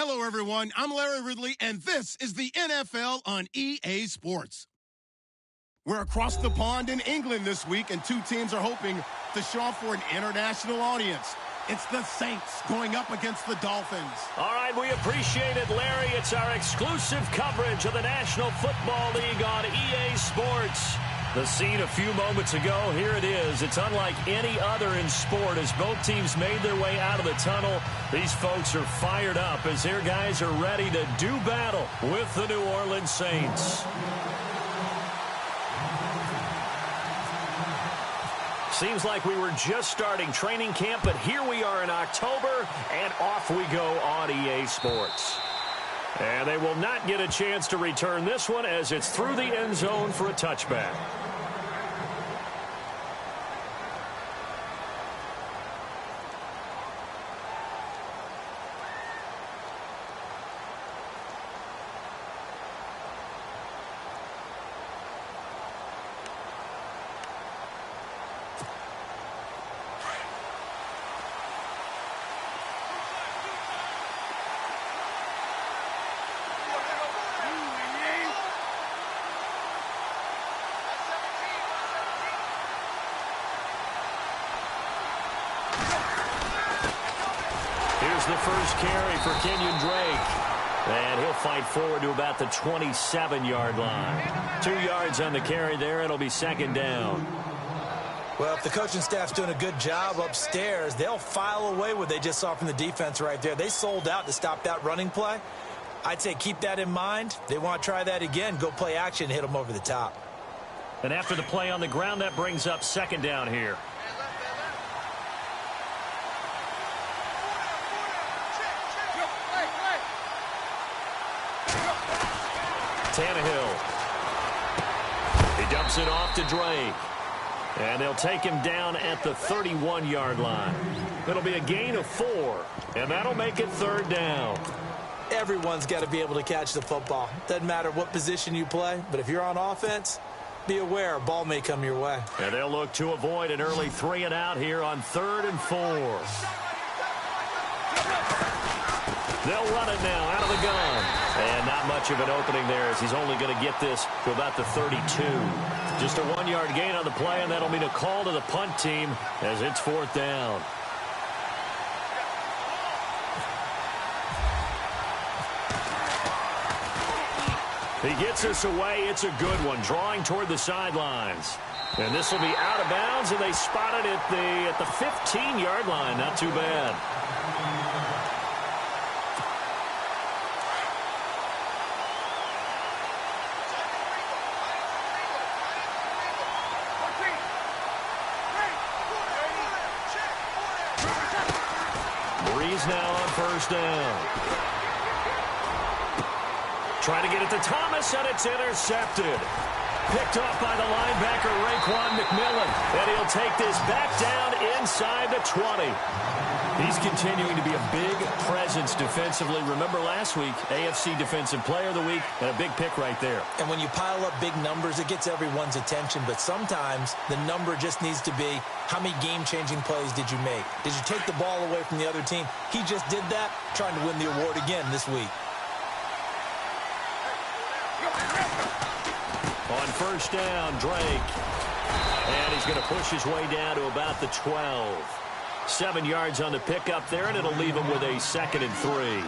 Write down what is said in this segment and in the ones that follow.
Hello, everyone. I'm Larry Ridley, and this is the NFL on EA Sports. We're across the pond in England this week, and two teams are hoping to show off for an international audience. It's the Saints going up against the Dolphins. All right, we appreciate it, Larry. It's our exclusive coverage of the National Football League on EA Sports. The scene a few moments ago, here it is. It's unlike any other in sport as both teams made their way out of the tunnel. These folks are fired up as their guys are ready to do battle with the New Orleans Saints. Seems like we were just starting training camp, but here we are in October, and off we go on EA Sports. And they will not get a chance to return this one as it's through the end zone for a touchback. The first carry for Kenyon Drake. And he'll fight forward to about the 27-yard line. 2 yards on the carry there. It'll be second down. Well, if the coaching staff's doing a good job upstairs, they'll file away what they just saw from the defense right there. They sold out to stop that running play. I'd say keep that in mind. They want to try that again. Go play action, hit them over the top. And after the play on the ground, that brings up second down here. Tannehill. He dumps it off to Drake. And they'll take him down at the 31-yard line. It'll be a gain of 4, and that'll make it third down. Everyone's got to be able to catch the football. Doesn't matter what position you play, but if you're on offense, be aware a ball may come your way. And they'll look to avoid an early 3 and out here on 3rd and 4. They'll run it now out of the gun. And not much of an opening there as he's only going to get this to about the 32. Just a 1-yard gain on the play, and that'll mean a call to the punt team as it's 4th down. He gets us away. It's a good one, drawing toward the sidelines. And this will be out of bounds, and they spot it at the 15-yard line. Not too bad. Now on first down. Trying to get it to Thomas, and it's intercepted. Picked off by the linebacker, Raekwon McMillan. And he'll take this back down inside the 20. He's continuing to be a big presence defensively. Remember last week, AFC Defensive Player of the Week, and a big pick right there. And when you pile up big numbers, it gets everyone's attention. But sometimes the number just needs to be, how many game-changing plays did you make? Did you take the ball away from the other team? He just did that, trying to win the award again this week. On first down, Drake. And he's going to push his way down to about the 12. 7 yards on the pickup there, and it'll leave him with a 2nd and 3.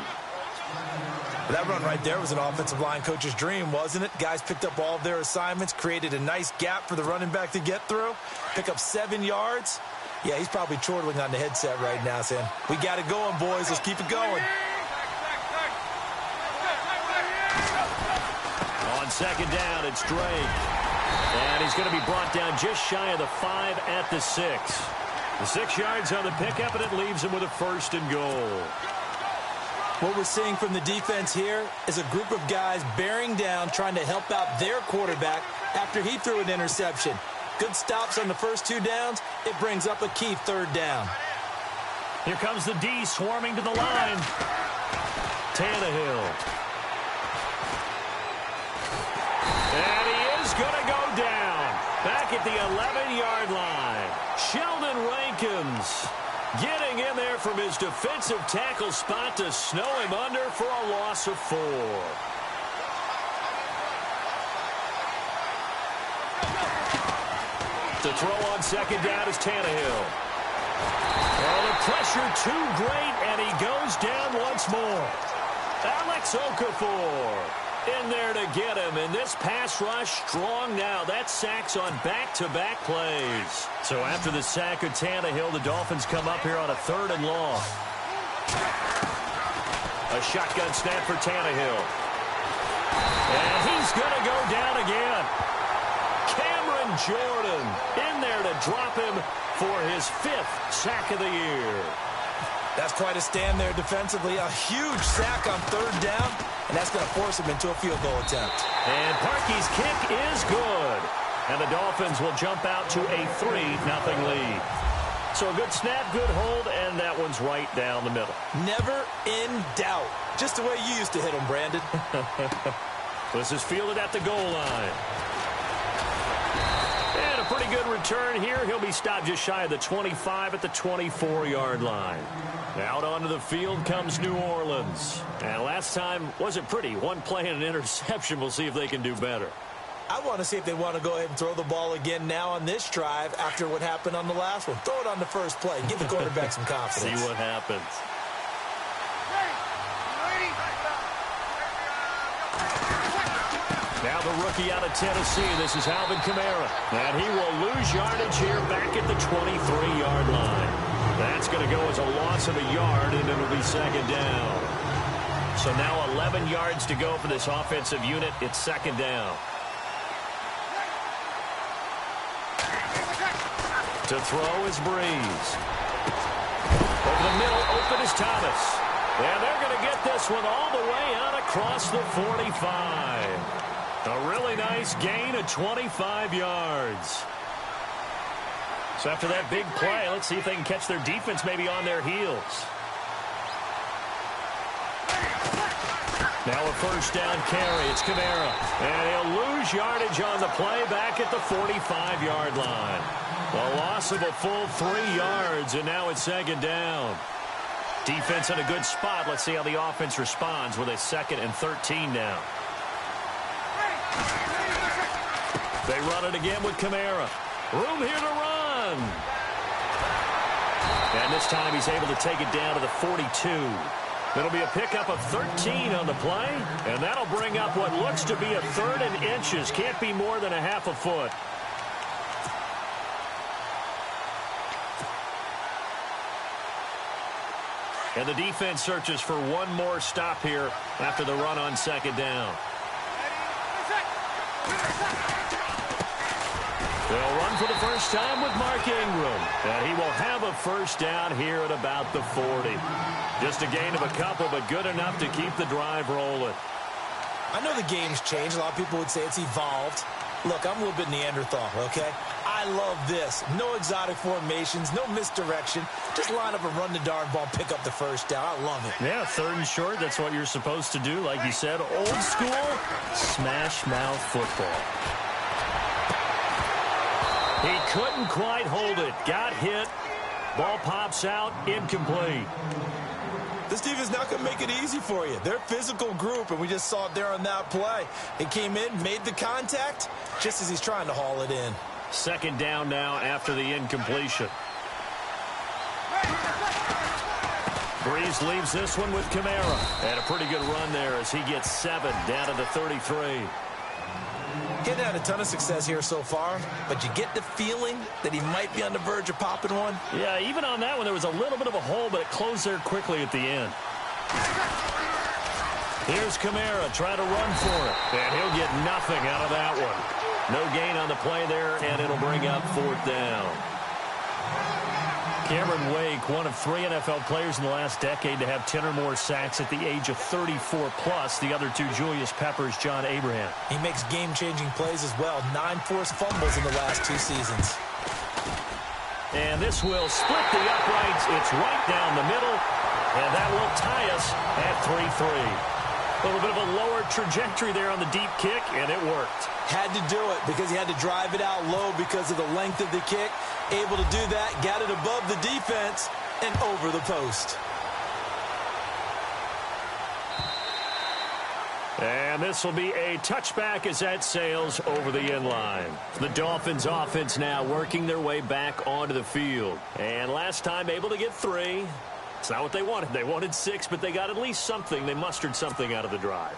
That run right there was an offensive line coach's dream, wasn't it? Guys picked up all of their assignments, created a nice gap for the running back to get through, pick up 7 yards. Yeah, he's probably chortling on the headset right now saying, we got it going, boys. Let's keep it going. On second down, it's Drake. And he's going to be brought down just shy of the 5 at the 6. The 6 yards on the pickup, and it leaves him with a 1st and goal. What we're seeing from the defense here is a group of guys bearing down, trying to help out their quarterback after he threw an interception. Good stops on the first 2 downs. It brings up a key 3rd down. Here comes the D swarming to the line. Tannehill. And he is going to go down. Back at the 11-yard line. Sheldon Rankins. Getting in there from his defensive tackle spot to snow him under for a loss of 4. To throw on second down is Tannehill. Oh, the pressure too great, and he goes down once more. Alex Okafor in there to get him, and this pass rush strong now. That's sacks on back-to-back plays. So after the sack of Tannehill, the Dolphins come up here on a 3rd and long. A shotgun snap for Tannehill. And he's going to go down again. Cameron Jordan in there to drop him for his 5th sack of the year. That's quite a stand there defensively. A huge sack on 3rd down, and that's going to force him into a field goal attempt. And Parkey's kick is good. And the Dolphins will jump out to a 3-0 lead. So a good snap, good hold, and that one's right down the middle. Never in doubt. Just the way you used to hit them, Brandon. This is fielded at the goal line. And a pretty good return here. He'll be stopped just shy of the 25 at the 24-yard line. Out onto the field comes New Orleans. And last time wasn't pretty. One play and an interception. We'll see if they can do better. I want to see if they want to go ahead and throw the ball again now on this drive after what happened on the last one. Throw it on the first play and give the quarterback some confidence. See what happens. Now the rookie out of Tennessee. This is Alvin Kamara. And he will lose yardage here back at the 23-yard line. That's going to go as a loss of a yard, and it'll be 2nd down. So now 11 yards to go for this offensive unit. It's 2nd down. To throw is Breeze. Over the middle, open is Thomas. And they're going to get this one all the way out across the 45. A really nice gain of 25 yards. So after that big play, let's see if they can catch their defense maybe on their heels. Now a 1st down carry. It's Kamara. And he'll lose yardage on the play back at the 45-yard line. A loss of a full 3 yards, and now it's 2nd down. Defense in a good spot. Let's see how the offense responds with a 2nd and 13 now. They run it again with Kamara. Room here to run. And this time he's able to take it down to the 42. It'll be a pickup of 13 on the play, and that'll bring up what looks to be a 3rd and inches. Can't be more than a half a foot. And the defense searches for one more stop here after the run on 2nd down. They'll run for the first time with Mark Ingram. And he will have a 1st down here at about the 40. Just a gain of a couple, but good enough to keep the drive rolling. I know the game's changed. A lot of people would say it's evolved. Look, I'm a little bit Neanderthal, okay? I love this. No exotic formations, no misdirection. Just line up and run the darn ball, pick up the 1st down. I love it. Yeah, 3rd and short, that's what you're supposed to do. Like you said, old school, smash mouth football. He couldn't quite hold it. Got hit. Ball pops out, incomplete. This defense is not going to make it easy for you. They're a physical group, and we just saw it there on that play. He came in, made the contact, just as he's trying to haul it in. 2nd down now after the incompletion. Breeze leaves this one with Kamara. And a pretty good run there as he gets 7 down to the 33. Getting had a ton of success here so far, but you get the feeling that he might be on the verge of popping one. Yeah, even on that one, there was a little bit of a hole, but it closed there quickly at the end. Here's Kamara, try to run for it, and he'll get nothing out of that one. No gain on the play there, and it'll bring up 4th down. Cameron Wake, one of 3 NFL players in the last decade to have 10 or more sacks at the age of 34+. The other 2, Julius Peppers, John Abraham. He makes game-changing plays as well. 9 forced fumbles in the last 2 seasons. And this will split the uprights. It's right down the middle, and that will tie us at 3-3. A little bit of a lower trajectory there on the deep kick, and it worked. Had to do it because he had to drive it out low because of the length of the kick. Able to do that, got it above the defense. defense and over the post. And this will be a touchback as that sails over the end line. The Dolphins offense now working their way back onto the field. And last time able to get 3. It's not what they wanted. They wanted 6, but they got at least something. They mustered something out of the drive.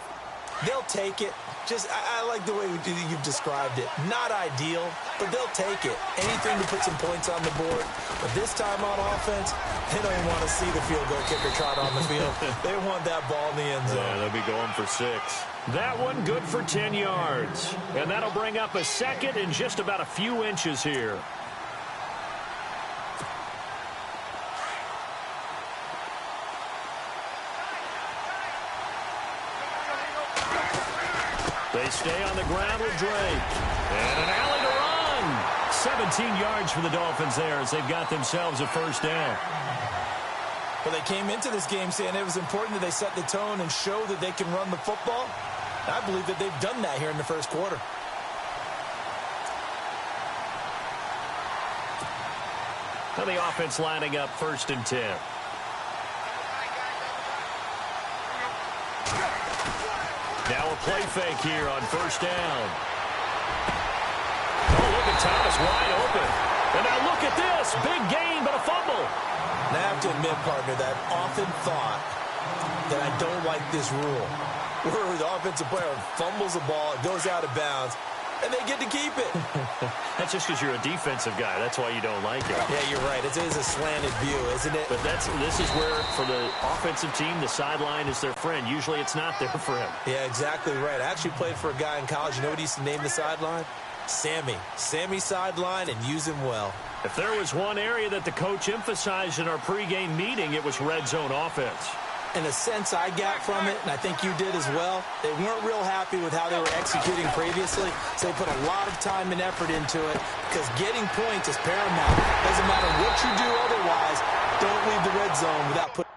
They'll take it. I like the way you've described it. Not ideal, but they'll take it. Anything to put some points on the board. But this time on offense, they don't even want to see the field goal kicker trot on the field. They want that ball in the end zone. Yeah, they'll be going for 6. That one good for 10 yards. And that'll bring up a second in just about a few inches here. They stay on the ground with Drake. And an alley to run. 17 yards for the Dolphins there as they've got themselves a first down. Well, they came into this game saying it was important that they set the tone and show that they can run the football. I believe that they've done that here in the first quarter. Now the offense lining up 1st and 10. Now a play fake here on 1st down. Oh, look at Thomas wide open. And now look at this. Big gain, but a fumble. And I have to admit, partner, that I've often thought that I don't like this rule, where the offensive player fumbles the ball, it goes out of bounds, and they get to keep it. That's just because you're a defensive guy. That's why you don't like it. Yeah, you're right. It is a slanted view, isn't it? But this is where, for the offensive team, the sideline is their friend. Usually it's not there for him. Yeah, exactly right. I actually played for a guy in college. You know what he used to name the sideline? Sammy. Sammy sideline, and use him well. If there was one area that the coach emphasized in our pregame meeting, it was red zone offense. And the sense I got from it, and I think you did as well, they weren't real happy with how they were executing previously, so they put a lot of time and effort into it because getting points is paramount. Doesn't matter what you do otherwise, don't leave the red zone without putting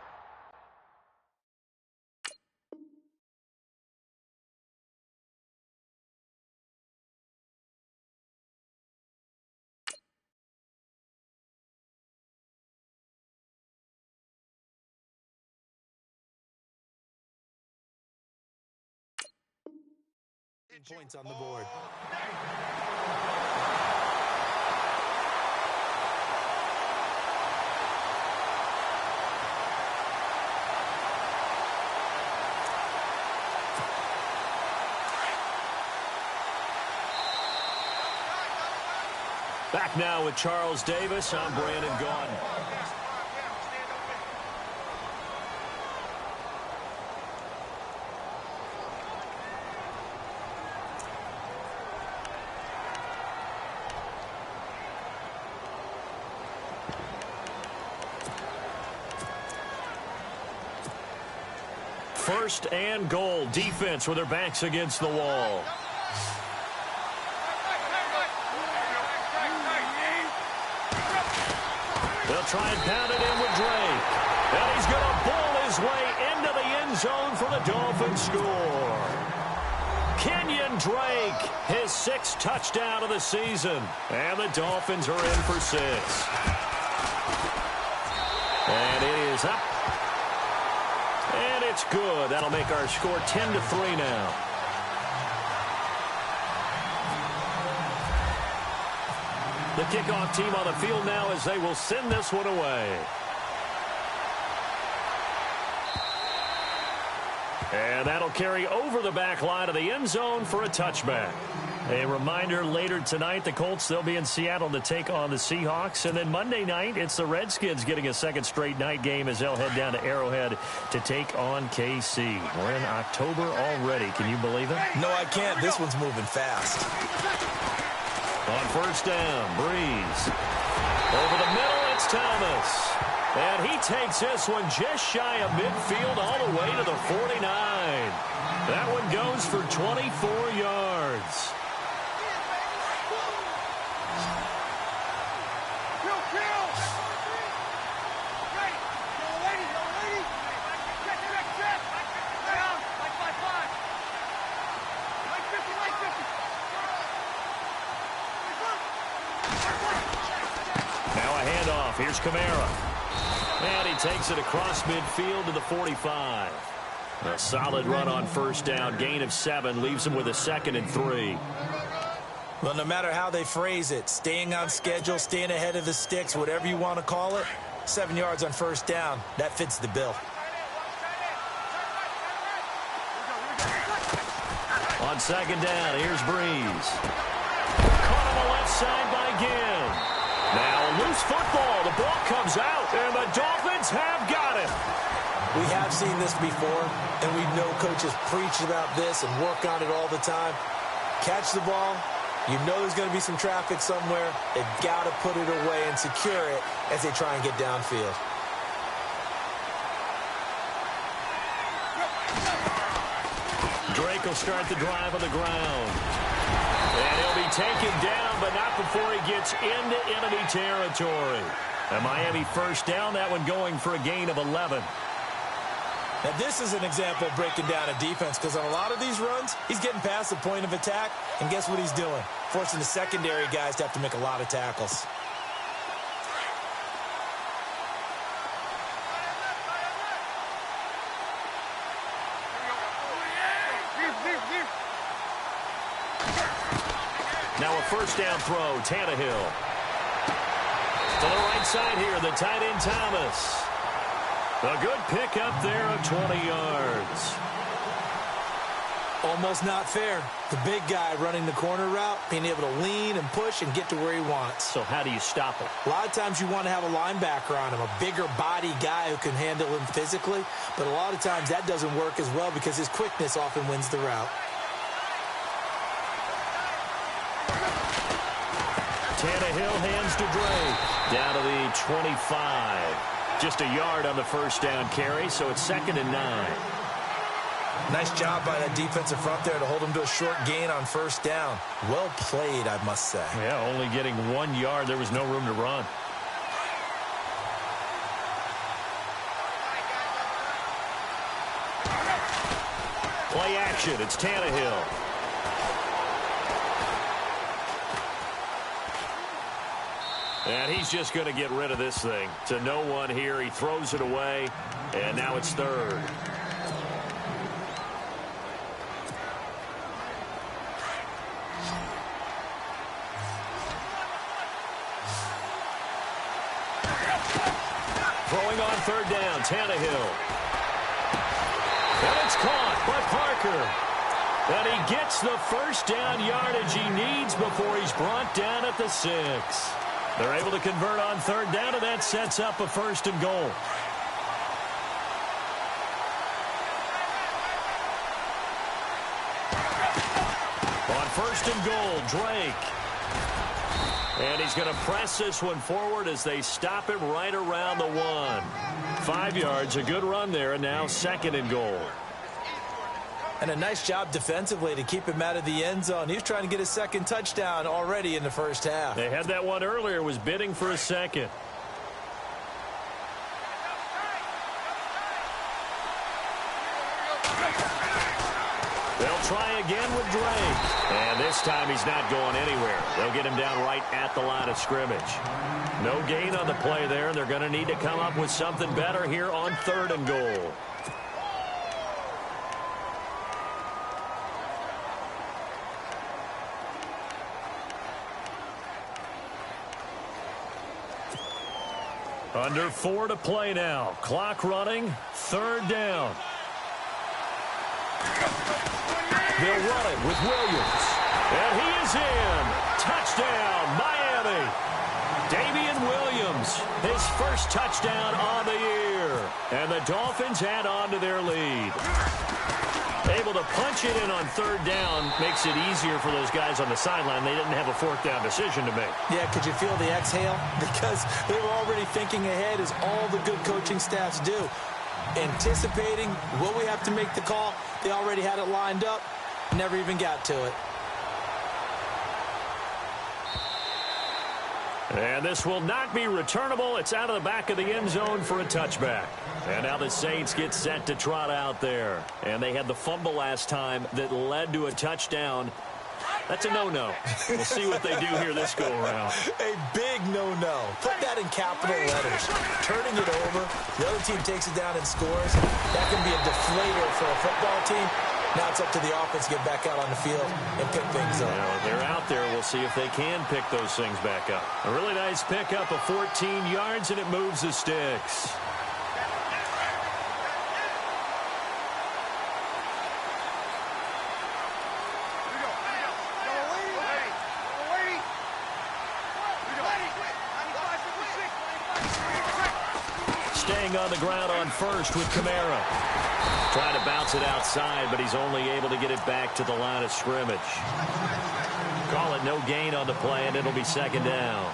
points on the board. Back now with Charles Davis. I'm Brandon Gaudin. First and goal. Defense with their backs against the wall. They'll try and pound it in with Drake. And he's going to bull his way into the end zone for the Dolphins score. Kenyon Drake, his 6th touchdown of the season. And the Dolphins are in for 6. And it is up. And it's good. That'll make our score 10-3 now. The kickoff team on the field now as they will send this one away. And that'll carry over the back line of the end zone for a touchback. A reminder, later tonight, the Colts, they'll be in Seattle to take on the Seahawks. And then Monday night, it's the Redskins getting a second straight night game as they'll head down to Arrowhead to take on KC. We're in October already. Can you believe it? No, I can't. This one's moving fast. On first down, Breeze. Over the middle, it's Thomas. And he takes this one just shy of midfield all the way to the 49. That one goes for 24 yards. Now a handoff. Here's Kamara. And he takes it across midfield to the 45. A solid run on first down. Gain of 7 leaves him with a 2nd and 3. Well, no matter how they phrase it, staying on schedule, staying ahead of the sticks, whatever you want to call it, 7 yards on first down, that fits the bill. On second down, here's Breeze. Caught on the left side by Ginn. Now a loose football. The ball comes out, and the Dolphins have got it. We have seen this before, and we know coaches preach about this and work on it all the time. Catch the ball. You know there's going to be some traffic somewhere. They've got to put it away and secure it as they try and get downfield. Drake will start the drive on the ground. And he'll be taken down, but not before he gets into enemy territory. A Miami first down, that one going for a gain of 11. Now, this is an example of breaking down a defense, because on a lot of these runs, he's getting past the point of attack, and guess what he's doing? Forcing the secondary guys to have to make a lot of tackles. Now a first down throw, Tannehill. To the right side here, the tight end Thomas. A good pick up there of 20 yards. Almost not fair. The big guy running the corner route, being able to lean and push and get to where he wants. So how do you stop it? A lot of times you want to have a linebacker on him, a bigger body guy who can handle him physically, but a lot of times that doesn't work as well because his quickness often wins the route. Tannehill hands to Drake. Down to the 25. Just a yard on the first down carry, so it's 2nd and 9. Nice job by that defensive front there to hold him to a short gain on first down. Well played, I must say. Yeah, only getting 1 yard. There was no room to run. Play action. It's Tannehill. And he's just going to get rid of this thing. To no one here. He throws it away, and now it's 3rd. Throwing on 3rd down, Tannehill. And it's caught by Parker. And he gets the first down yardage he needs before he's brought down at the 6. They're able to convert on 3rd down, and that sets up a 1st and goal. On 1st and goal, Drake. And he's going to press this one forward as they stop him right around the 1. 5 yards, a good run there, and now 2nd and goal. And a nice job defensively to keep him out of the end zone. He was trying to get his 2nd touchdown already in the first half. They had that one earlier, was bidding for a 2nd. They'll try again with Drake. And this time he's not going anywhere. They'll get him down right at the line of scrimmage. No gain on the play there. They're going to need to come up with something better here on 3rd and goal. Under 4 to play now. Clock running. 3rd down. They'll run it with Williams. And he is in. Touchdown, Miami. Damian Williams, his first touchdown on the year. And the Dolphins add on to their lead. Able to punch it in on 3rd down makes it easier for those guys on the sideline. They didn't have a 4th down decision to make. Yeah, could you feel the exhale? Because they were already thinking ahead, as all the good coaching staffs do. Anticipating, will we have to make the call? They already had it lined up. Never even got to it. And this will not be returnable. It's out of the back of the end zone for a touchback. And now the Saints get set to trot out there. And they had the fumble last time that led to a touchdown. That's a no-no. We'll see what they do here this go-around. A big no-no. Put that in capital letters. Turning it over, the other team takes it down and scores. That can be a deflator for a football team. Now it's up to the offense to get back out on the field and pick things up. Well, they're out there. We'll see if they can pick those things back up. A really nice pickup of 14 yards, and it moves the sticks. Staying on the ground on first with Kamara. Trying to bounce it outside, but he's only able to get it back to the line of scrimmage. Call it no gain on the play, and it'll be second down.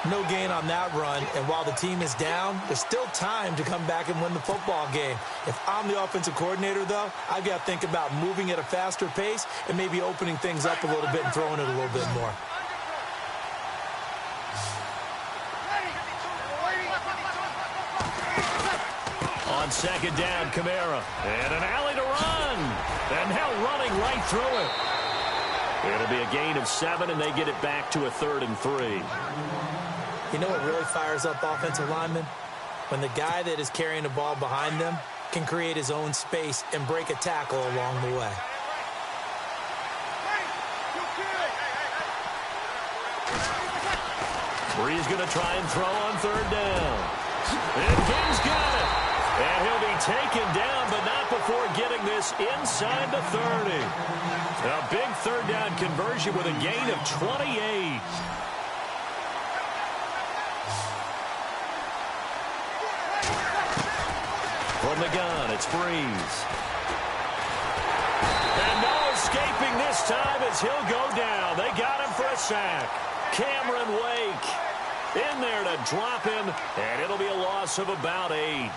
No gain on that run, and while the team is down, there's still time to come back and win the football game. If I'm the offensive coordinator, though, I've got to think about moving at a faster pace and maybe opening things up a little bit and throwing it a little bit more. On second down, Kamara. And an alley to run. And now running right through it. It'll be a gain of 7, and they get it back to a 3rd and 3. You know what really fires up offensive linemen? When the guy that is carrying the ball behind them can create his own space and break a tackle along the way. Bree's going to try and throw on 3rd down. And King's got it. And he'll be taken down, but not before getting this inside the 30. A big 3rd down conversion with a gain of 28. From the gun, it's Breeze. And no escaping this time as he'll go down. They got him for a sack. Cameron Wake in there to drop him, and it'll be a loss of about 8.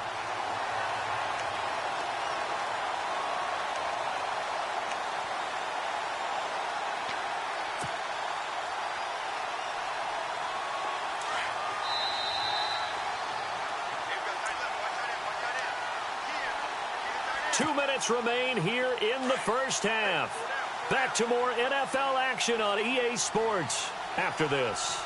Two minutes remain here in the first half. Back to more NFL action on EA Sports after this.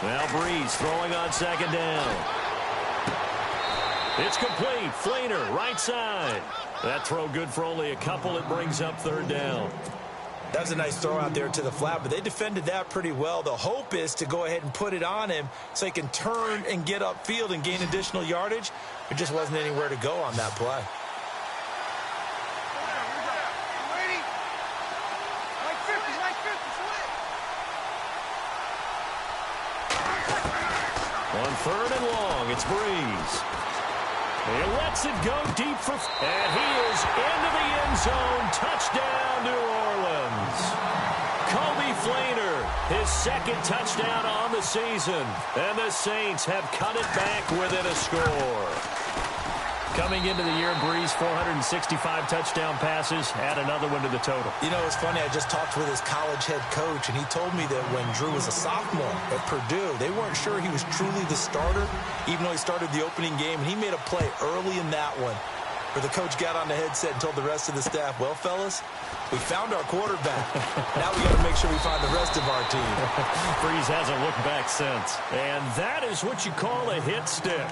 Well, Breeze throwing on second down. It's complete. Fleener, right side. That throw good for only a couple. It brings up 3rd down. That was a nice throw out there to the flat, but they defended that pretty well. The hope is to go ahead and put it on him so he can turn and get upfield and gain additional yardage. There just wasn't anywhere to go on that play. On 3rd and long, it's Breeze. He lets it go deep for... And he is into the end zone. Touchdown, New Orleans. Kobe Fleener, his 2nd touchdown on the season. And the Saints have cut it back within a score. Coming into the year, Breeze, 465 touchdown passes. Add another one to the total. You know, it's funny. I just talked with his college head coach, and he told me that when Drew was a sophomore at Purdue, they weren't sure he was truly the starter, even though he started the opening game. And he made a play early in that one where the coach got on the headset and told the rest of the staff, well, fellas, we found our quarterback. Now we got to make sure we find the rest of our team. Breeze hasn't looked back since. And that is what you call a hit stick.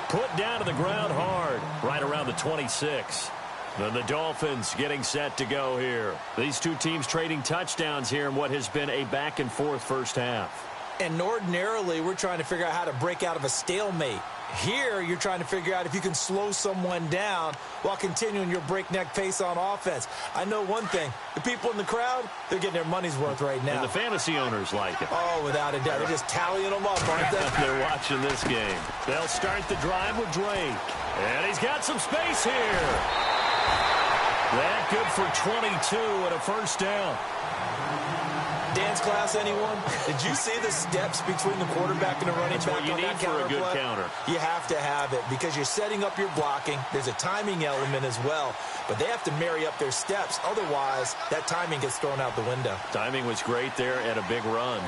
Put down to the ground hard, right around the 26. Then the Dolphins getting set to go here. These two teams trading touchdowns here in what has been a back-and-forth first half. And ordinarily, we're trying to figure out how to break out of a stalemate. Here, you're trying to figure out if you can slow someone down while continuing your breakneck pace on offense. I know one thing. The people in the crowd, they're getting their money's worth right now. And the fantasy owners like it. Oh, without a doubt. They're just tallying them up, aren't they? They're watching this game. They'll start the drive with Drake. And he's got some space here. That good for 22 and a first down. dance class, anyone? Did you see the steps between the quarterback and the running back? That's what you need for a good counter. You have to have it because you're setting up your blocking. There's a timing element as well, but they have to marry up their steps. Otherwise, that timing gets thrown out the window. Timing was great there and a big run.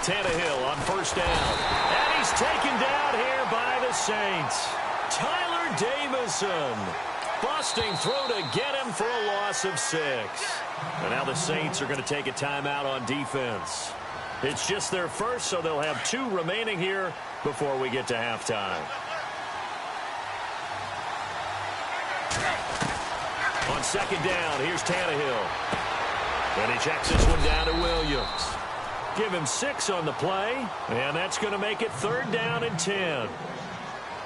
Tannehill on first down. And he's taken down here by the Saints. Tyler Davison. Busting throw to get him for a loss of 6. And now the Saints are going to take a timeout on defense. It's just their first, so they'll have 2 remaining here before we get to halftime. On second down, here's Tannehill. And he checks this one down to Williams. Give him 6 on the play, and that's going to make it 3rd down and 10.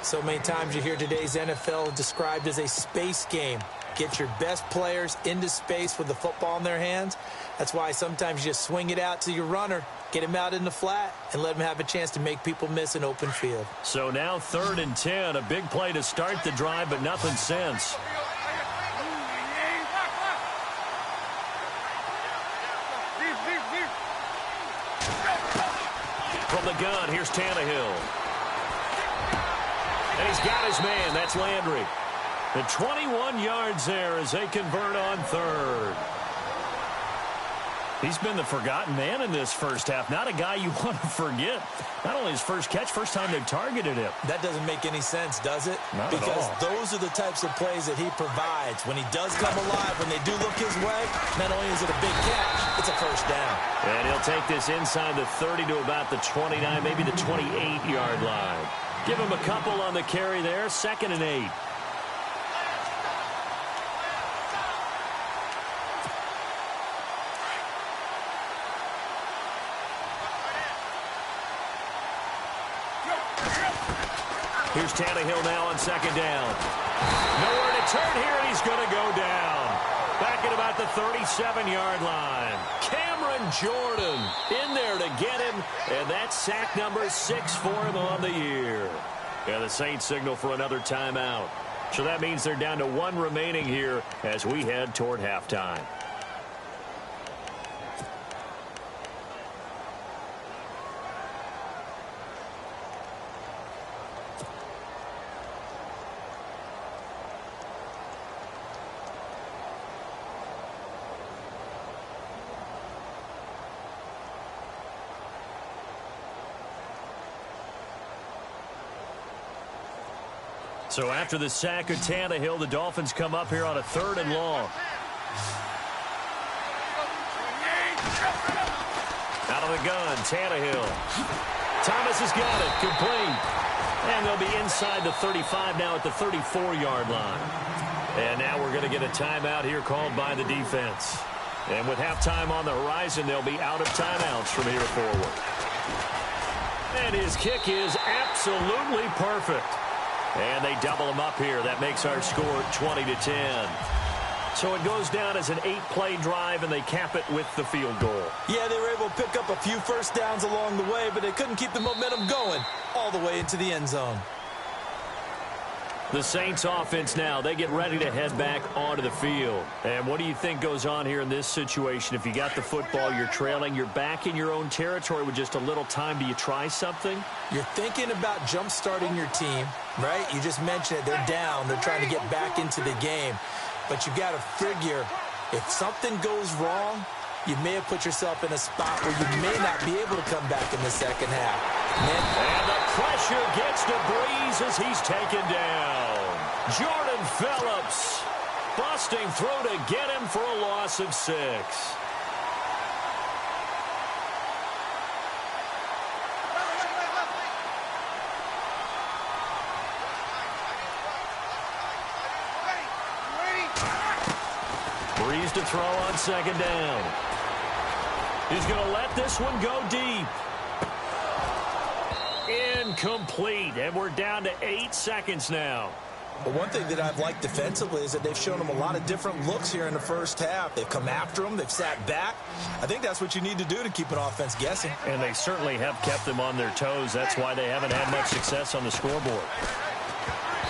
So many times you hear today's NFL described as a space game. Get your best players into space with the football in their hands. That's why sometimes you just swing it out to your runner, get him out in the flat, and let him have a chance to make people miss an open field. So now 3rd and 10, a big play to start the drive, but nothing since. From the gun, here's Tannehill. And he's got his man. That's Landry. And 21 yards there as they convert on 3rd. He's been the forgotten man in this first half. Not a guy you want to forget. Not only his first catch, first time they've targeted him. That doesn't make any sense, does it? Not because at all. Those are the types of plays that he provides. When he does come alive, when they do look his way, not only is it a big catch, it's a first down. And he'll take this inside the 30 to about the 29, maybe the 28-yard line. Give him a couple on the carry there. 2nd and 8. Here's Tannehill now on 2nd down. Nowhere to turn here, and he's going to go down. Back at about the 37-yard line. Cameron Jordan in there to get him, and that's sack number 6 for him on the year. And the Saints signal for another timeout. So that means they're down to 1 remaining here as we head toward halftime. So after the sack of Tannehill, the Dolphins come up here on a 3rd and long. Out of the gun, Tannehill. Thomas has got it, complete. And they'll be inside the 35 now at the 34-yard line. And now we're going to get a timeout here called by the defense. And with halftime on the horizon, they'll be out of timeouts from here forward. And his kick is absolutely perfect. And they double him up here. That makes our score 20-10. So it goes down as an 8-play drive, and they cap it with the field goal. Yeah, they were able to pick up a few first downs along the way, but they couldn't keep the momentum going all the way into the end zone. The Saints offense now, they get ready to head back onto the field. And what do you think goes on here in this situation? If you got the football, you're trailing, you're back in your own territory with just a little time. Do you try something? You're thinking about jump-starting your team, right? You just mentioned it. They're down. They're trying to get back into the game. But you got to figure, if something goes wrong, you may have put yourself in a spot where you may not be able to come back in the second half. And the pressure gets to Breeze as he's taken down. Jordan Phillips busting through to get him for a loss of 6. Breeze to throw on 2nd down. He's going to let this one go deep. Incomplete, and we're down to 8 seconds now. Well, one thing that I've liked defensively is that they've shown them a lot of different looks here in the first half. They've come after them. They've sat back. I think that's what you need to do to keep an offense guessing. And they certainly have kept them on their toes. That's why they haven't had much success on the scoreboard.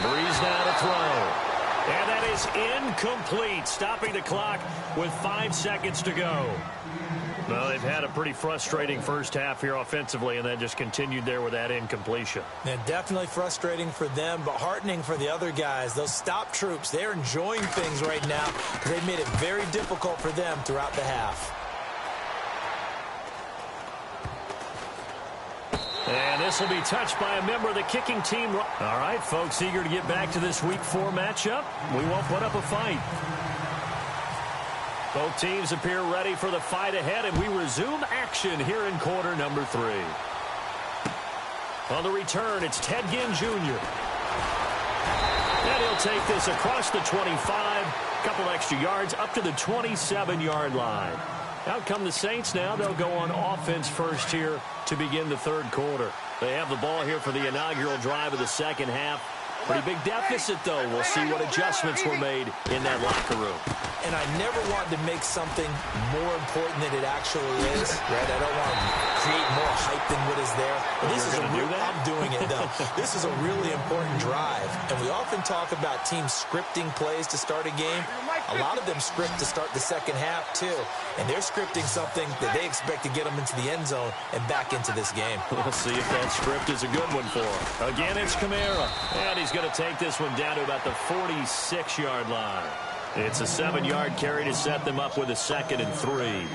Breeze now to throw. And that is incomplete, stopping the clock with 5 seconds to go. Well, they've had a pretty frustrating first half here offensively, and then just continued there with that incompletion. And definitely frustrating for them, but heartening for the other guys. Those stop troops, they're enjoying things right now because they've made it very difficult for them throughout the half. And this will be touched by a member of the kicking team. All right, folks, eager to get back to this Week 4 matchup. We won't put up a fight. Both teams appear ready for the fight ahead, and we resume action here in quarter number 3. On the return, it's Ted Ginn Jr. And he'll take this across the 25, couple extra yards up to the 27-yard line. Out come the Saints now. They'll go on offense first here to begin the third quarter. They have the ball here for the inaugural drive of the second half. Pretty big deficit, though. We'll see what adjustments were made in that locker room. And I never want to make something more important than it actually is, right? I don't want to create more hype than what is there. But this is I'm doing it, though. This is a really important drive. And we often talk about teams scripting plays to start a game. A lot of them script to start the second half, too. And they're scripting something that they expect to get them into the end zone and back into this game. We'll see if that script is a good one for them. Again, it's Kamara. And he's going to take this one down to about the 46-yard line. It's a 7-yard carry to set them up with a 2nd and 3.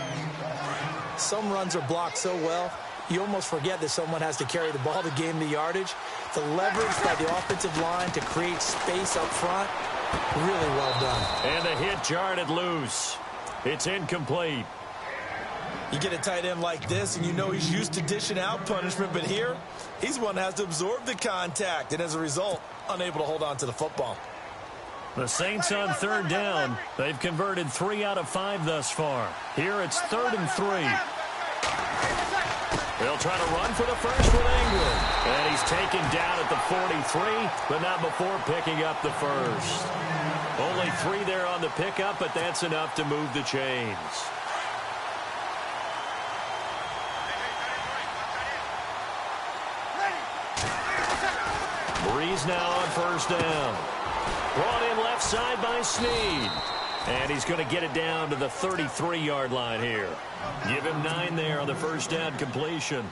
Some runs are blocked so well, you almost forget that someone has to carry the ball to gain the yardage. The leverage by the offensive line to create space up front, really well done. And the hit jarred loose. It's incomplete. You get a tight end like this, and you know he's used to dishing out punishment, but here, he's one that has to absorb the contact, and as a result, unable to hold on to the football. The Saints on third down. They've converted 3 out of 5 thus far. Here it's 3rd and 3. They'll try to run for the first with England. And he's taken down at the 43, but not before picking up the first. Only 3 there on the pickup, but that's enough to move the chains. Breeze now on first down. Brought in left side by Snead. And he's going to get it down to the 33-yard line here. Give him 9 there on the first down completion.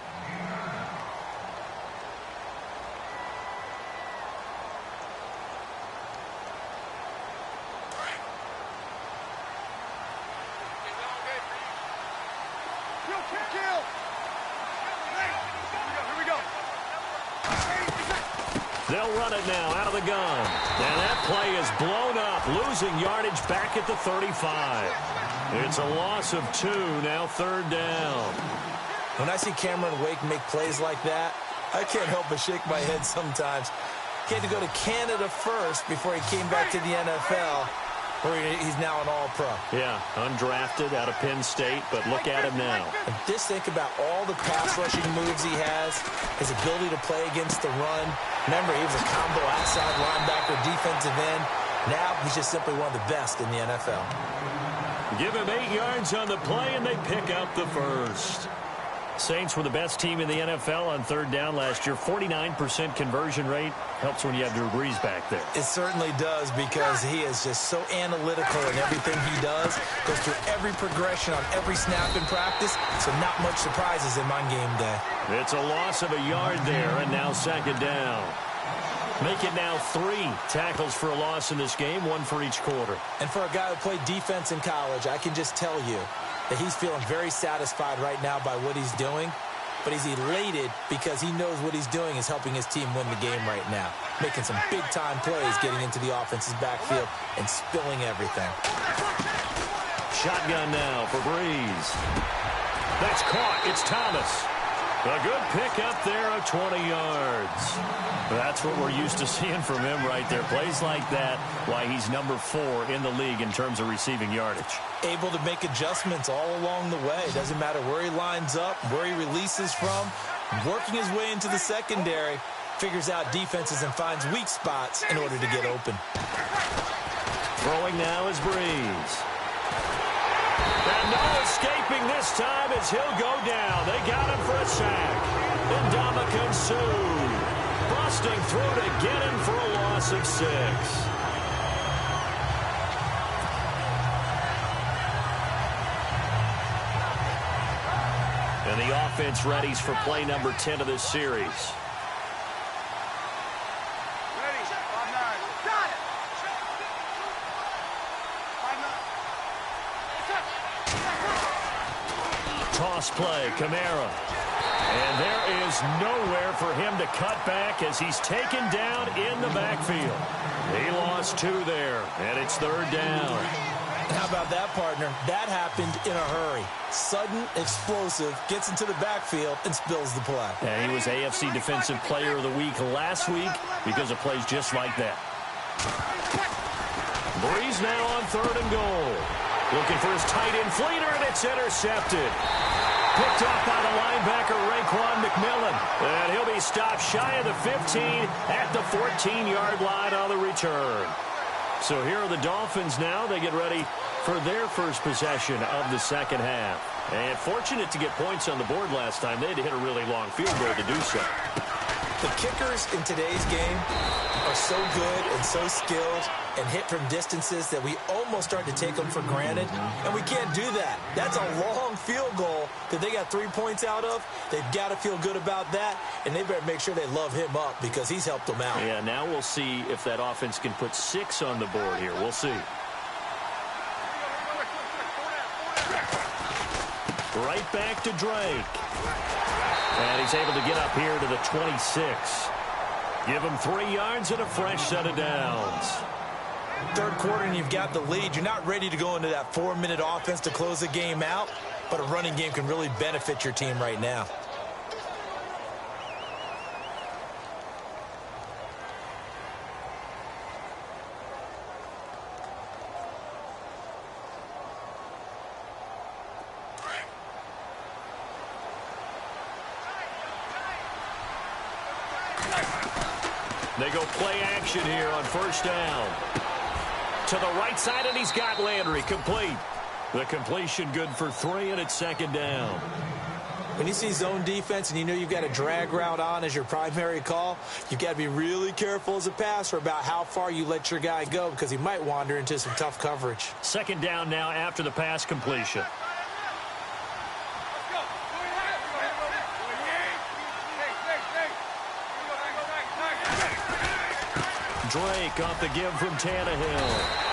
They'll run it now out of the gun. And that play is blown up, losing yardage back at the 35. It's a loss of 2, now 3rd down. When I see Cameron Wake make plays like that, I can't help but shake my head sometimes. He had to go to Canada first before he came back to the NFL, where he's now an all-pro. Yeah, undrafted out of Penn State, but look at him now. And just think about all the pass rushing moves he has, his ability to play against the run. Remember, he was a combo outside linebacker, defensive end. Now he's just simply one of the best in the NFL. Give him 8 yards on the play, and they pick up the first. Saints were the best team in the NFL on third down last year. 49% conversion rate. Helps when you have Drew Brees back there. It certainly does, because he is just so analytical in everything he does. Goes through every progression on every snap in practice, so not much surprises him on game day. It's a loss of a yard there, and now 2nd down. Make it now 3 tackles for a loss in this game, 1 for each quarter. And for a guy who played defense in college, I can just tell you that he's feeling very satisfied right now by what he's doing. But he's elated because he knows what he's doing is helping his team win the game right now. Making some big-time plays, getting into the offense's backfield and spilling everything. Shotgun now for Brees. That's caught. It's Thomas. A good pickup there of 20 yards. That's what we're used to seeing from him right there. Plays like that, why he's number 4 in the league in terms of receiving yardage. Able to make adjustments all along the way. Doesn't matter where he lines up, where he releases from. Working his way into the secondary. Figures out defenses and finds weak spots in order to get open. Throwing now is Brees. And no escaping this time as he'll go down. They got him for a sack. And Ndamukong Suh busting through to get him for a loss of 6. And the offense readies for play number 10 of this series. Toss play, Kamara. And there is nowhere for him to cut back as he's taken down in the backfield. He lost 2 there, and it's 3rd down. How about that, partner? That happened in a hurry. Sudden, explosive, gets into the backfield, and spills the play. And he was AFC Defensive Player of the Week last week because of plays just like that. Breeze now on 3rd and goal. Looking for his tight end Fleeter, and it's intercepted. Picked up by the linebacker, Raekwon McMillan. And he'll be stopped shy of the 15 at the 14-yard line on the return. So here are the Dolphins now. They get ready for their first possession of the second half. And fortunate to get points on the board last time. They had to hit a really long field goal to do so. The kickers in today's game are so good and so skilled and hit from distances that we almost start to take them for granted, and we can't do that. That's a long field goal that they got 3 points out of. They've got to feel good about that, and they better make sure they love him up because he's helped them out. Yeah, now we'll see if that offense can put 6 on the board here. We'll see. Right back to Drake. And he's able to get up here to the 26. Give him 3 yards and a fresh set of downs. 3rd quarter and you've got the lead. You're not ready to go into that 4-minute offense to close the game out, but a running game can really benefit your team right now. They go play action here on 1st down. To the right side, and he's got Landry complete. The completion good for 3, and it's 2nd down. When you see zone defense and you know you've got a drag route on as your primary call, you've got to be really careful as a passer about how far you let your guy go because he might wander into some tough coverage. 2nd down now after the pass completion. Drake off the give from Tannehill.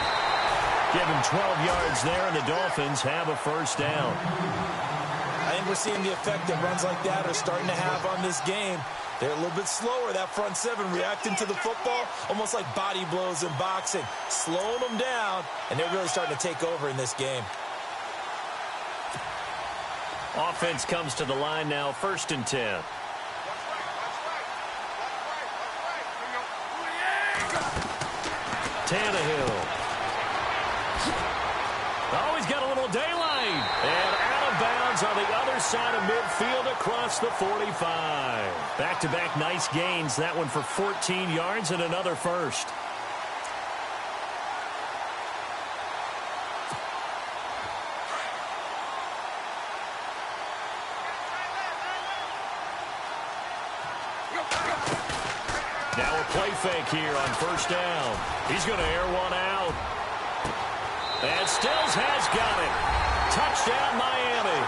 Give him 12 yards there, and the Dolphins have a 1st down. I think we're seeing the effect that runs like that are starting to have on this game. They're a little bit slower, that front 7, reacting to the football, almost like body blows in boxing, slowing them down, and they're really starting to take over in this game. Offense comes to the line now, 1st and 10. Tannehill. Oh, he's got a little daylight. And out of bounds on the other side of midfield across the 45. Back-to-back nice gains. That one for 14 yards and another 1st. Now a play fake here on 1st down. He's going to air one out. And Stills has got it. Touchdown, Miami.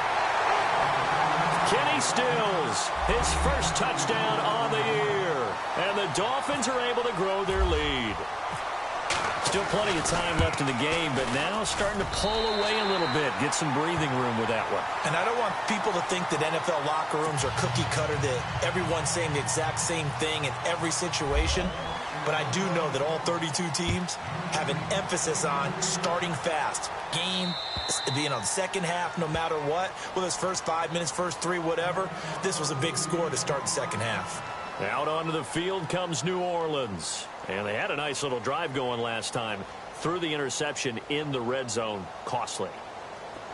Kenny Stills, his first touchdown on the year. And the Dolphins are able to grow their lead. Still plenty of time left in the game, but now starting to pull away a little bit. Get some breathing room with that one. And I don't want people to think that NFL locker rooms are cookie cutter, that everyone's saying the exact same thing in every situation. But I do know that all 32 teams have an emphasis on starting fast. Game, being on the second half, no matter what. Whether it's first 5 minutes, first 3, whatever. This was a big score to start the second half. Out onto the field comes New Orleans. And they had a nice little drive going last time. Threw the interception in the red zone. Costly.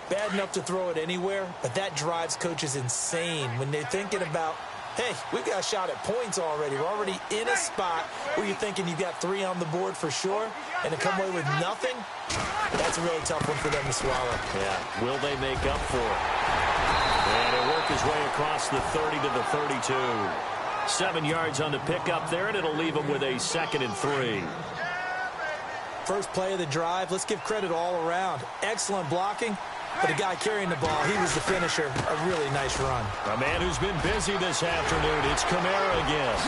Bad enough to throw it anywhere, but that drives coaches insane when they're thinking about, hey, we've got a shot at points already. We're already in a spot where you're thinking you've got 3 on the board for sure, and to come away with nothing, that's a really tough one for them to swallow. Yeah, will they make up for it? And he'll work his way across the 30 to the 32. 7 yards on the pickup there, and it'll leave him with a 2nd and 3. First play of the drive, let's give credit all around. Excellent blocking, but the guy carrying the ball, he was the finisher. A really nice run. A man who's been busy this afternoon. It's Kamara again.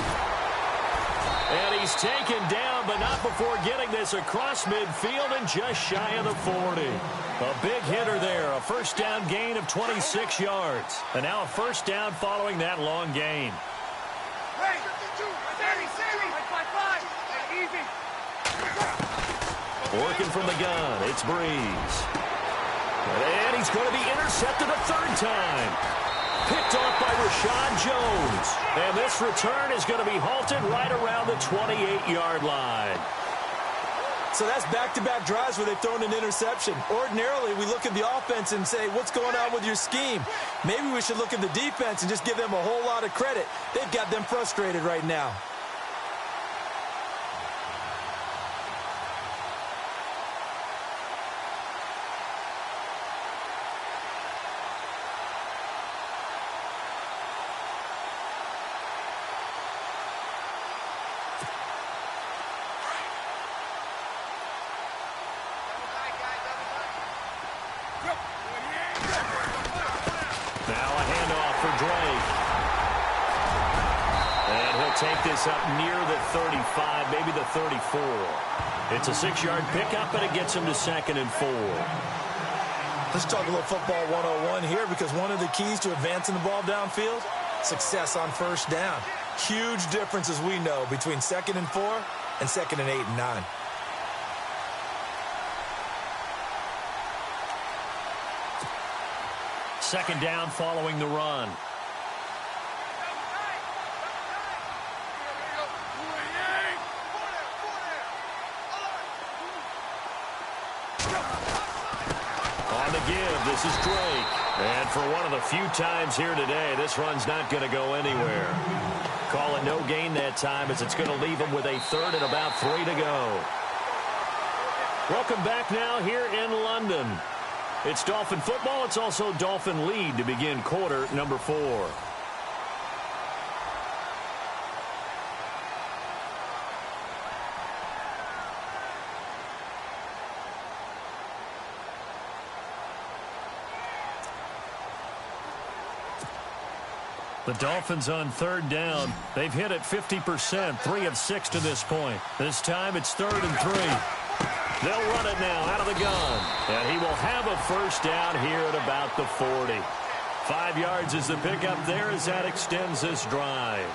And he's taken down, but not before getting this across midfield and just shy of the 40. A big hitter there. A first down gain of 26 yards. And now a first down following that long gain. Working from the gun, it's Breeze. And he's going to be intercepted a third time. Picked off by Rashad Jones. And this return is going to be halted right around the 28-yard line. So that's back-to-back drives where they've thrown an interception. Ordinarily, we look at the offense and say, what's going on with your scheme? Maybe we should look at the defense and just give them a whole lot of credit. They've got them frustrated right now. Take this up near the 35, maybe the 34. It's a 6-yard pickup, and it gets him to 2nd and 4. Let's talk a little football 101 here, because one of the keys to advancing the ball downfield, success on first down. Huge difference, as we know, between 2nd and 4 and 2nd and 8 and 9. Second down following the run. This is Drake. And for one of the few times here today, this run's not going to go anywhere. Call it no gain that time, as it's going to leave him with a third and about 3 to go. Welcome back now here in London. It's Dolphin football. It's also Dolphin lead to begin quarter number 4. The Dolphins on third down. They've hit it 50%, 3 of 6 to this point. This time it's 3rd and 3. They'll run it now out of the gun. And he will have a first down here at about the 40. 5 yards is the pickup there as that extends this drive.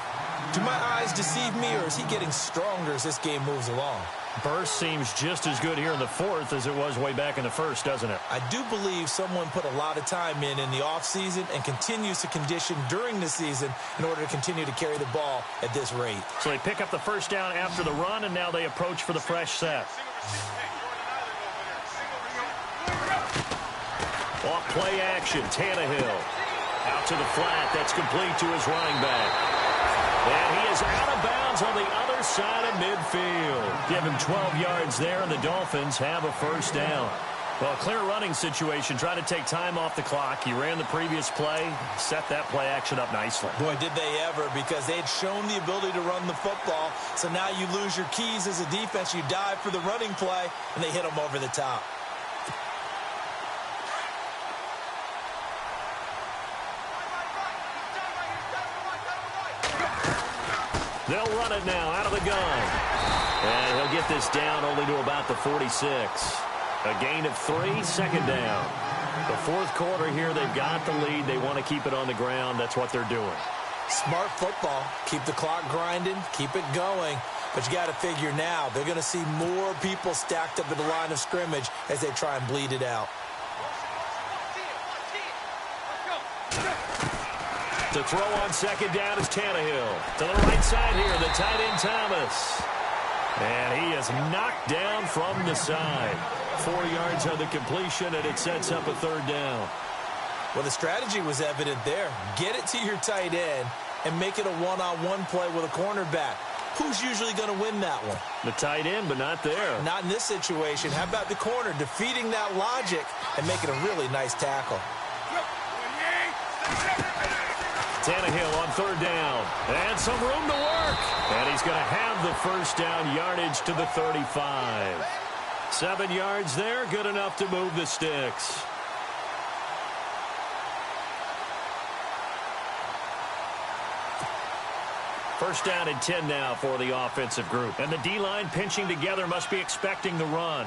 Do my eyes deceive me, or is he getting stronger as this game moves along? Burst seems just as good here in the 4th as it was way back in the 1st, doesn't it? I do believe someone put a lot of time in the offseason and continues to condition during the season in order to continue to carry the ball at this rate. So they pick up the first down after the run, and now they approach for the fresh set. Off play action, Tannehill. Out to the flat, that's complete to his running back. And he is out of bounds on the other side of midfield. Give him 12 yards there, and the Dolphins have a first down. Well, a clear running situation, trying to take time off the clock. He ran the previous play, set that play action up nicely. Boy, did they ever, because they'd shown the ability to run the football. So now you lose your keys as a defense. You dive for the running play, and they hit them over the top. They'll run it now out of the gun. And he'll get this down only to about the 46. A gain of 3, 2nd down. The 4th quarter here, they've got the lead. They want to keep it on the ground. That's what they're doing. Smart football. Keep the clock grinding. Keep it going. But you got to figure now, they're going to see more people stacked up at the line of scrimmage as they try and bleed it out. To throw on 2nd down is Tannehill. To the right side here, the tight end Thomas. And he is knocked down from the side. 4 yards on the completion, and it sets up a 3rd down. Well, the strategy was evident there. Get it to your tight end and make it a one-on-one play with a cornerback. Who's usually going to win that one? The tight end, but not there. Not in this situation. How about the corner defeating that logic and making a really nice tackle? Tannehill on 3rd down. And some room to work. And he's going to have the first down yardage to the 35. 7 yards there, good enough to move the sticks. First down and 10 now for the offensive group. And the D-line pinching together must be expecting the run.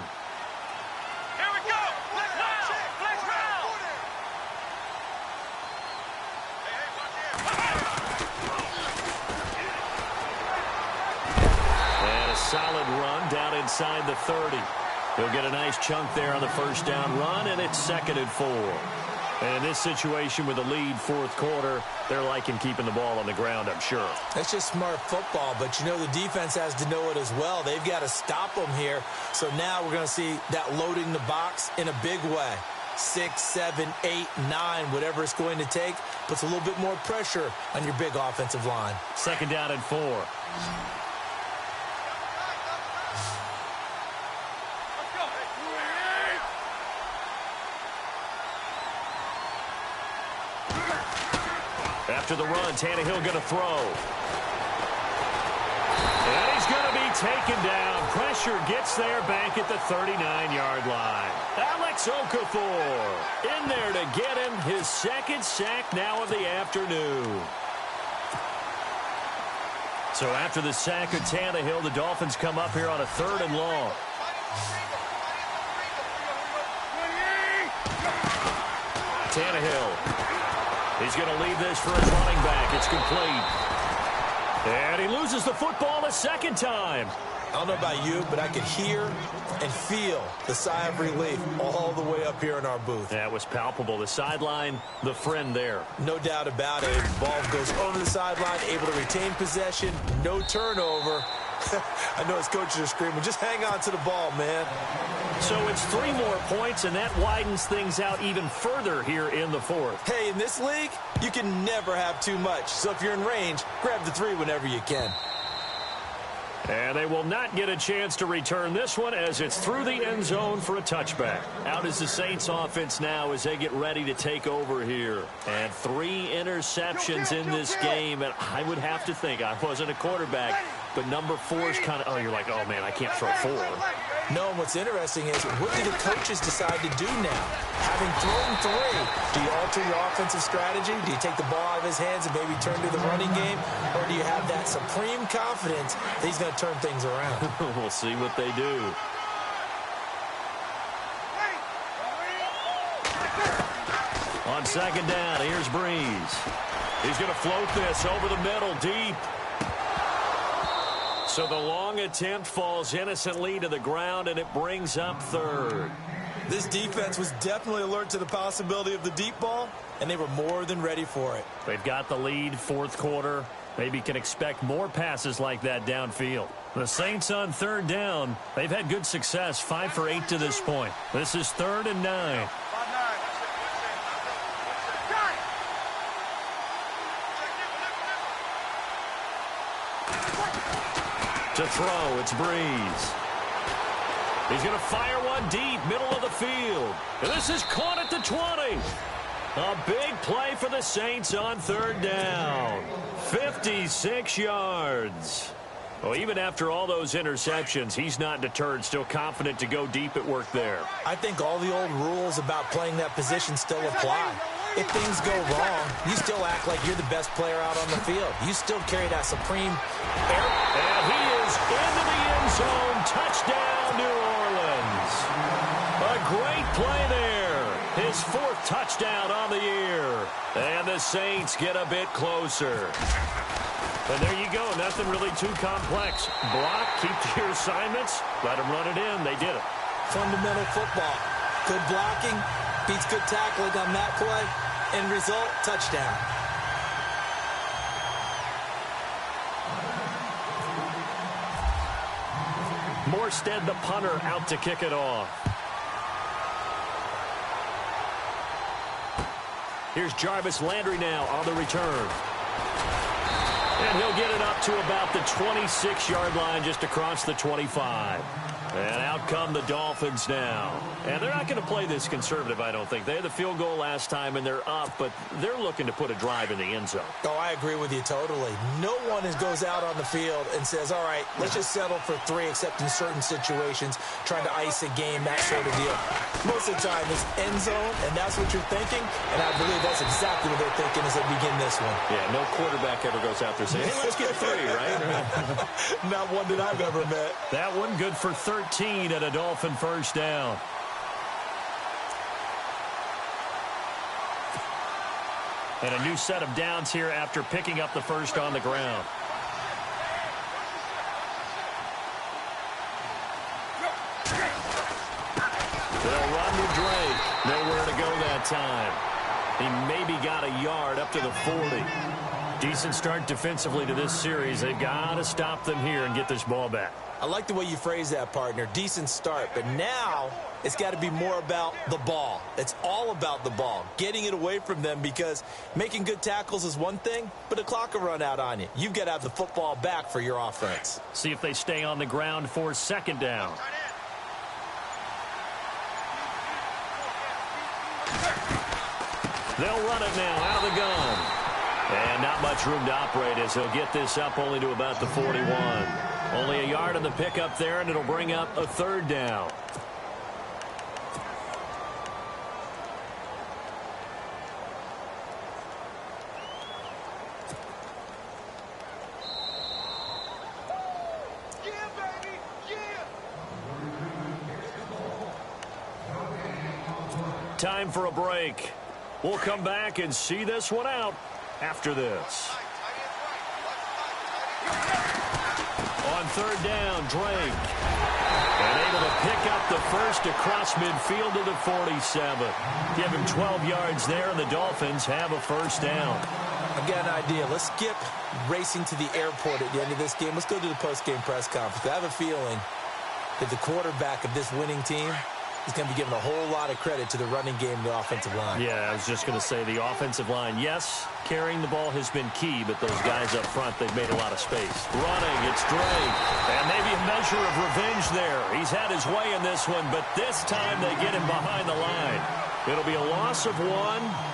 Here we go. Flex round. Flex round. And a solid run down inside the 30. He'll get a nice chunk there on the first down run, and it's 2nd and 4. And in this situation with the lead, fourth quarter, they're liking keeping the ball on the ground, I'm sure. That's just smart football, but you know the defense has to know it as well. They've got to stop them here. So now we're going to see that loading the box in a big way. 6, 7, 8, 9, whatever it's going to take, puts a little bit more pressure on your big offensive line. 2nd down and 4. After the run, Tannehill going to throw. And he's going to be taken down. Pressure gets there back at the 39-yard line. Alex Okafor in there to get him his 2nd sack now of the afternoon. So after the sack of Tannehill, the Dolphins come up here on a 3rd and long. Tannehill. He's going to leave this for his running back. It's complete. And he loses the football a 2nd time. I don't know about you, but I could hear and feel the sigh of relief all the way up here in our booth. That was palpable. The sideline, the friend there. No doubt about it. Ball goes over the sideline, able to retain possession, no turnover. I know his coaches are screaming, just hang on to the ball, man. So it's 3 more points, and that widens things out even further here in the 4th. Hey, in this league, you can never have too much. So if you're in range, grab the 3 whenever you can. And they will not get a chance to return this one as it's through the end zone for a touchback. Out is the Saints offense now as they get ready to take over here. And 3 interceptions in this game. And I would have to think, I wasn't a quarterback, but number 4 is kind of, you're like, oh, man, I can't throw 4. No, and what's interesting is, what do the coaches decide to do now? Having thrown 3, do you alter your offensive strategy? Do you take the ball out of his hands and maybe turn to the running game? Or do you have that supreme confidence that he's going to turn things around? We'll see what they do. On 2nd down, here's Breeze. He's going to float this over the middle, deep. So the long attempt falls innocently to the ground, and it brings up 3rd. This defense was definitely alert to the possibility of the deep ball, and they were more than ready for it. They've got the lead, 4th quarter. Maybe can expect more passes like that downfield. The Saints on 3rd down. They've had good success, 5 for 8 to this point. This is 3rd and 9. To throw, it's Breeze. He's going to fire one deep, middle of the field. And this is caught at the 20. A big play for the Saints on 3rd down. 56 yards. Well, even after all those interceptions, he's not deterred, still confident to go deep at work there. I think all the old rules about playing that position still apply. If things go wrong, you still act like you're the best player out on the field. You still carry that supreme air. And he is into the end zone. Touchdown, New Orleans. A great play there. His 4th touchdown on the year. And the Saints get a bit closer. And there you go. Nothing really too complex. Block, keep to your assignments, let them run it in. They did it. Fundamental football. Good blocking beats good tackling on that play. End result, touchdown. Morstead, the punter, out to kick it off. Here's Jarvis Landry now on the return. And he'll get it up to about the 26-yard line, just across the 25. And out come the Dolphins now. And they're not going to play this conservative, I don't think. They had the field goal last time, and they're up, but they're looking to put a drive in the end zone. Oh, I agree with you totally. No one goes out on the field and says, all right, let's just settle for 3, except in certain situations, trying to ice a game, that sort of deal. Most of the time, it's end zone, and that's what you're thinking, and I believe that's exactly what they're thinking as they begin this one. Yeah, no quarterback ever goes out there say, hey, let's get 3, right? Not one that I've ever met. That one good for 13 at a Dolphin first down. And a new set of downs here after picking up the first on the ground. They'll run to Drake. Nowhere to go that time. He maybe got a yard up to the 40. Decent start defensively to this series. They've got to stop them here and get this ball back. I like the way you phrase that, partner. Decent start. But now it's got to be more about the ball. It's all about the ball. Getting it away from them, because making good tackles is one thing, but the clock will run out on you. You've got to have the football back for your offense. See if they stay on the ground for second down. They'll run it now out of the gun. And not much room to operate as he'll get this up only to about the 41. Only a yard on the pickup there, and it'll bring up a third down. Time for a break. We'll come back and see this one out after this. On third down, Drake. And able to pick up the first across midfield to the 47. Give him 12 yards there, and the Dolphins have a first down. I've got an idea. Let's skip racing to the airport at the end of this game. Let's go to the post-game press conference. I have a feeling that the quarterback of this winning team is going to be given a whole lot of credit to the running game and the offensive line. Yeah, I was just going to say the offensive line, yes, carrying the ball has been key, but those guys up front, they've made a lot of space. Running, it's Drake. And maybe a measure of revenge there. He's had his way in this one, but this time they get him behind the line. It'll be a loss of 1,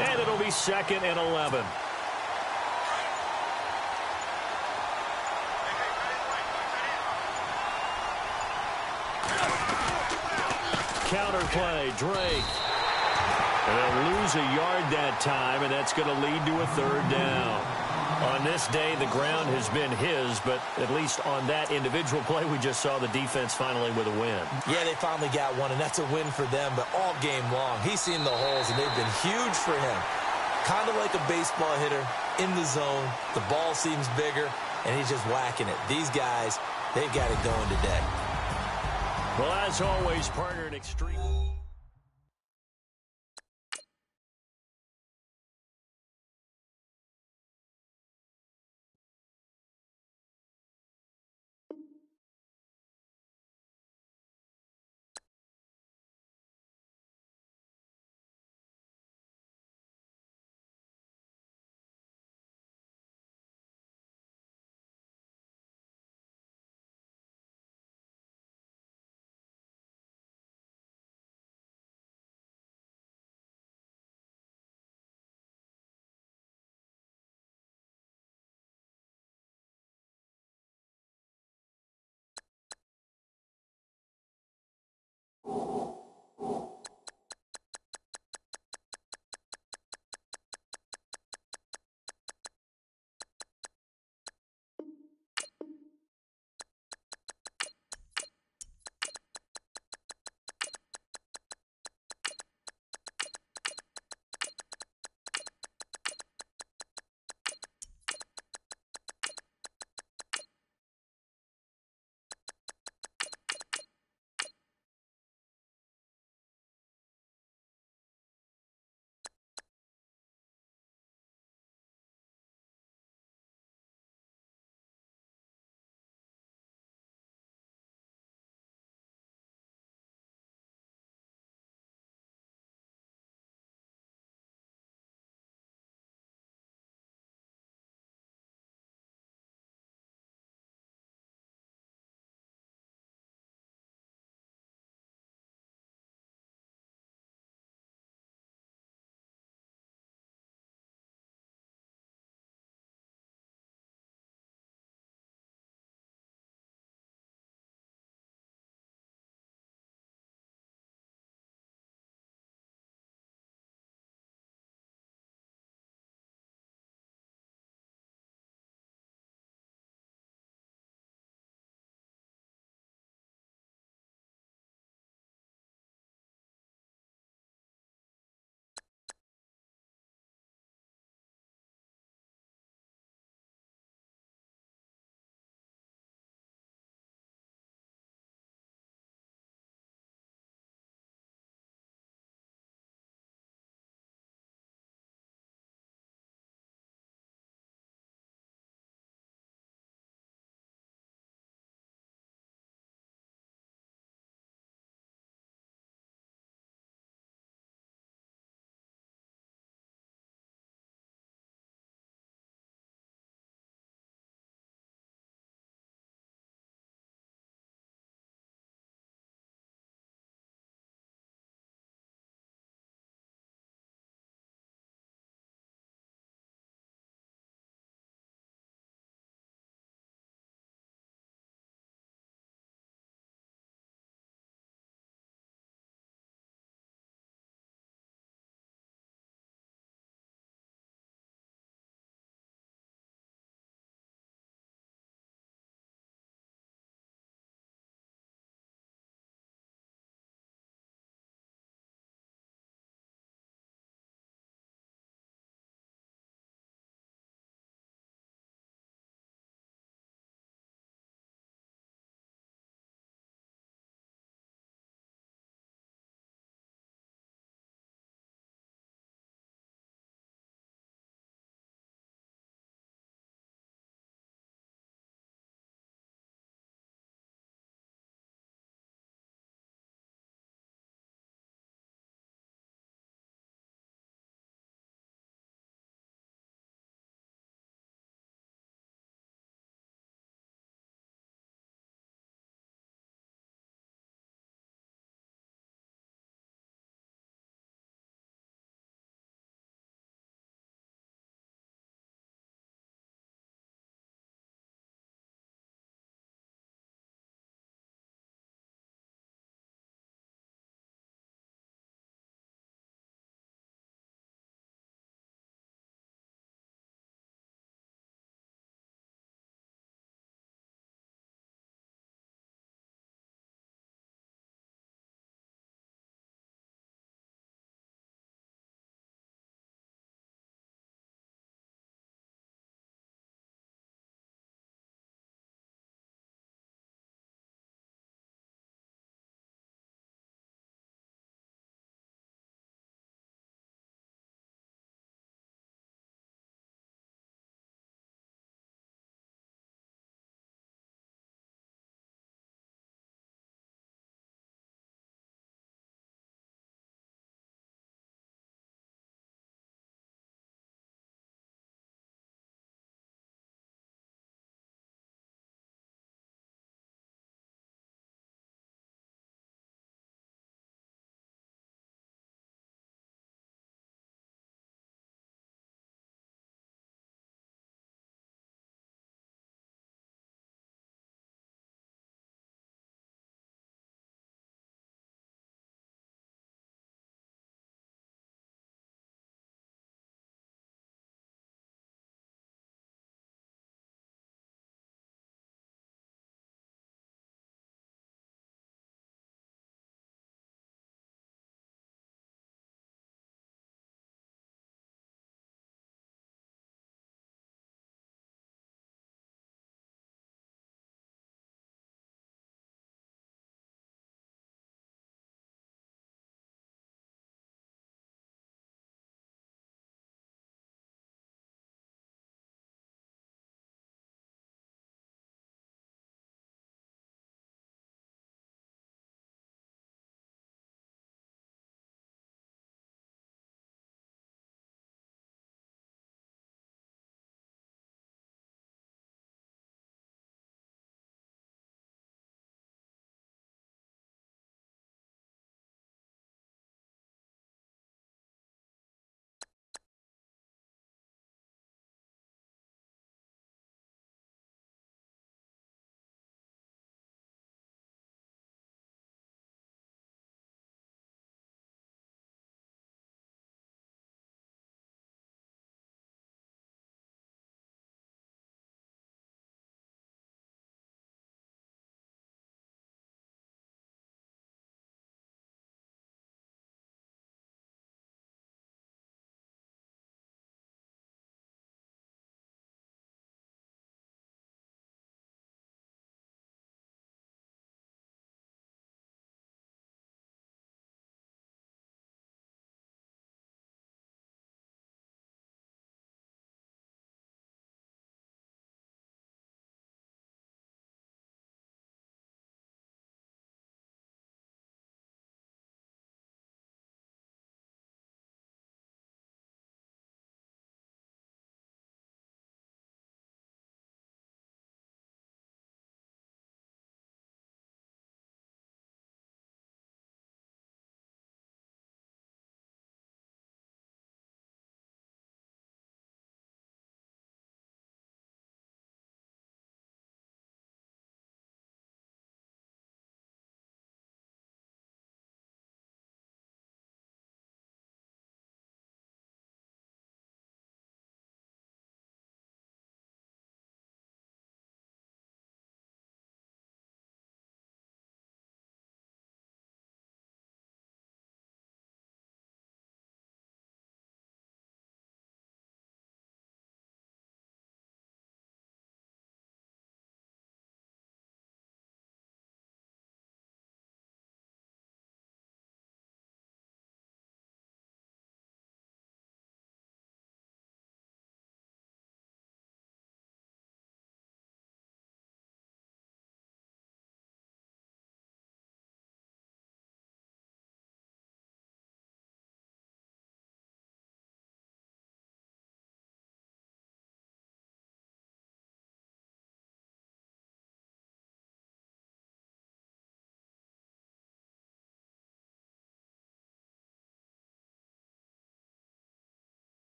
and it'll be 2nd and 11. Counter play, Drake. And they'll lose a yard that time, and that's going to lead to a third down. On this day, the ground has been his, but at least on that individual play, we just saw the defense finally with a win. Yeah, they finally got one, and that's a win for them, but all game long, he's seen the holes, and they've been huge for him. Kind of like a baseball hitter in the zone. The ball seems bigger, and he's just whacking it. These guys, they've got it going today. Well, as always, partner, an extreme...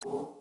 you